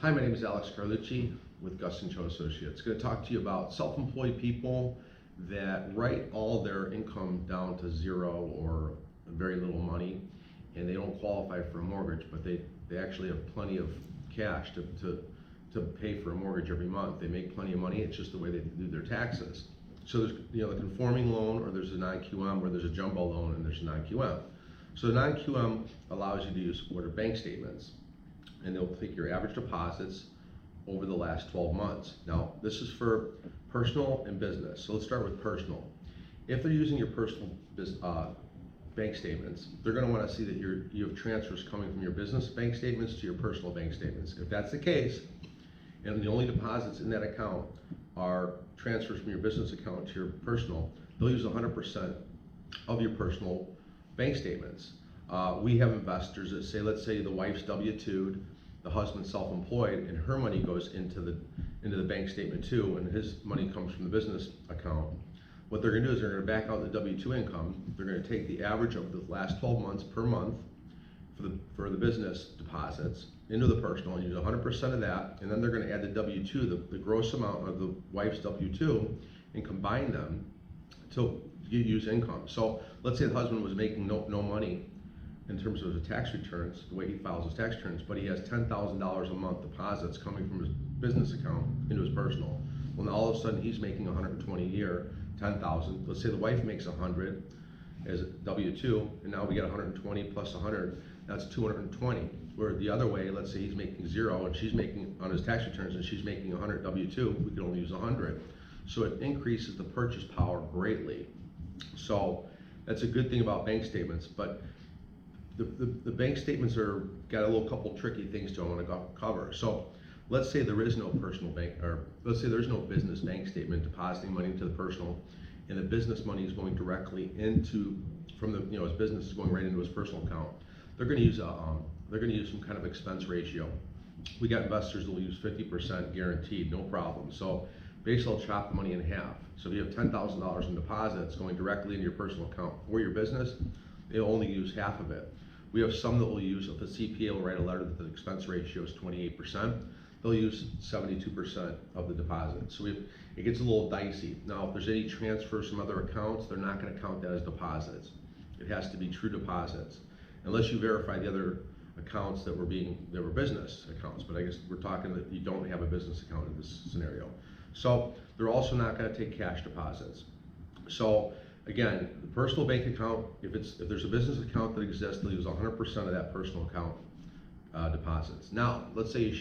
Hi, my name is Alex Carlucci with Gustan Cho Associates. I'm going to talk to you about self-employed people that write all their income down to zero or very little money, and they don't qualify for a mortgage, but they actually have plenty of cash to pay for a mortgage every month. They make plenty of money. It's just the way they do their taxes. So there's the conforming loan, or there's a non-QM, or there's a jumbo loan, and there's a non-QM. So the non-QM allows you to use what are bank statements, and they'll take your average deposits over the last 12 months. Now, this is for personal and business. So let's start with personal. If they're using your personal bank statements, they're going to want to see that you have transfers coming from your business bank statements to your personal bank statements. If that's the case, and the only deposits in that account are transfers from your business account to your personal, they'll use 100% of your personal bank statements. We have investors that say, let's say the wife's W-2'd, the husband's self-employed, and her money goes into the bank statement too, and his money comes from the business account. What they're going to do is they're going to back out the W-2 income. They're going to take the average of the last 12 months per month for the business deposits into the personal and use 100% of that, and then they're going to add the W-2, the gross amount of the wife's W-2, and combine them to use income. So let's say the husband was making no money in terms of his tax returns, the way he files his tax returns, but he has $10,000 a month deposits coming from his business account into his personal. Well, now all of a sudden he's making 120 a year, 10,000. Let's say the wife makes 100 as a W-2, and now we get 120 plus 100, that's 220. Where the other way, let's say he's making 0 and she's making on his tax returns and she's making 100 W-2, we can only use 100. So it increases the purchase power greatly. So that's a good thing about bank statements, but the bank statements got a little couple tricky things to them I want to cover. So let's say there is no personal bank, or let's say there's no business bank statement depositing money into the personal, and the business money is going directly into his business is going right into his personal account. They're going to use some kind of expense ratio. We got investors that will use 50% guaranteed, no problem. So basically, they'll chop the money in half. So if you have $10,000 in deposits going directly into your personal account or your business, they'll only use half of it. We have some that will use, if the CPA will write a letter that the expense ratio is 28%, they'll use 72% of the deposit. So it gets a little dicey. Now, if there's any transfers from other accounts, they're not going to count that as deposits. It has to be true deposits, unless you verify the other accounts that were business accounts. But I guess we're talking that you don't have a business account in this scenario. So they're also not going to take cash deposits. So again, the personal bank account, if there's a business account that exists, they'll use 100% of that personal account deposits. Now, let's say you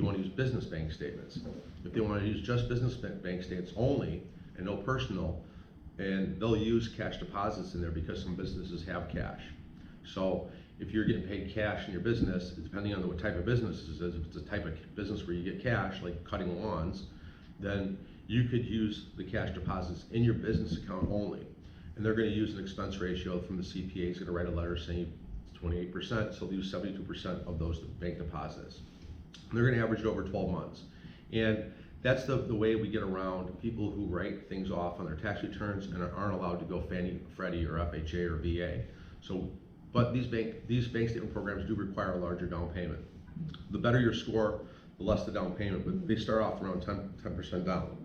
want to use business bank statements. If they want to use just business bank statements only and no personal, and they'll use cash deposits in there because some businesses have cash. So if you're getting paid cash in your business, depending on what type of business this is, if it's a type of business where you get cash, like cutting lawns, then you could use the cash deposits in your business account only. And they're going to use an expense ratio from the CPA. Is going to write a letter saying it's 28%, so they'll use 72% of those bank deposits. And they're going to average it over 12 months. And that's the way we get around people who write things off on their tax returns and aren't allowed to go Fannie, Freddie, or FHA or VA. So, but these bank statement programs do require a larger down payment. The better your score, the less the down payment, but they start off around 10% down.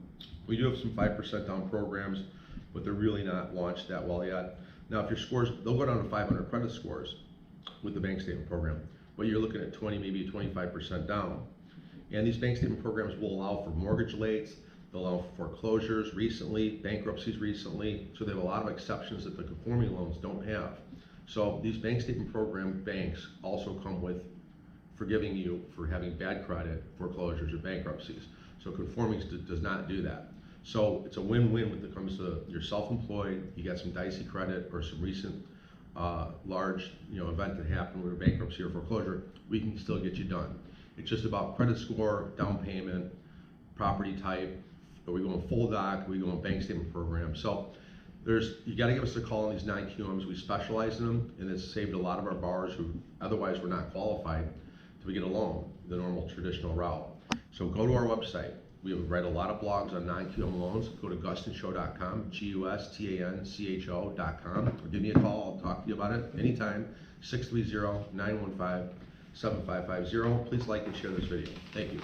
We do have some 5% down programs, but they're really not launched that well yet. Now, if your scores, they'll go down to 500 credit scores with the bank statement program, but you're looking at 20, maybe 25% down. And these bank statement programs will allow for mortgage lates, they'll allow for foreclosures recently, bankruptcies recently, so they have a lot of exceptions that the conforming loans don't have. So these bank statement program banks also come with forgiving you for having bad credit, foreclosures, or bankruptcies. So conforming does not do that. So it's a win-win when it comes to you're self-employed, you got some dicey credit or some recent large event that happened with a bankruptcy or foreclosure, we can still get you done. It's just about credit score, down payment, property type. Are we going full doc? Are we going bank statement program? So you got to give us a call on these 9 QMs. We specialize in them, and it's saved a lot of our borrowers who otherwise were not qualified to get a loan the normal traditional route. So go to our website. We write a lot of blogs on non-QM loans. Go to gustancho.com, GUSTANCHO.com, or give me a call. I'll talk to you about it anytime. 630-915 7550. Please like and share this video. Thank you.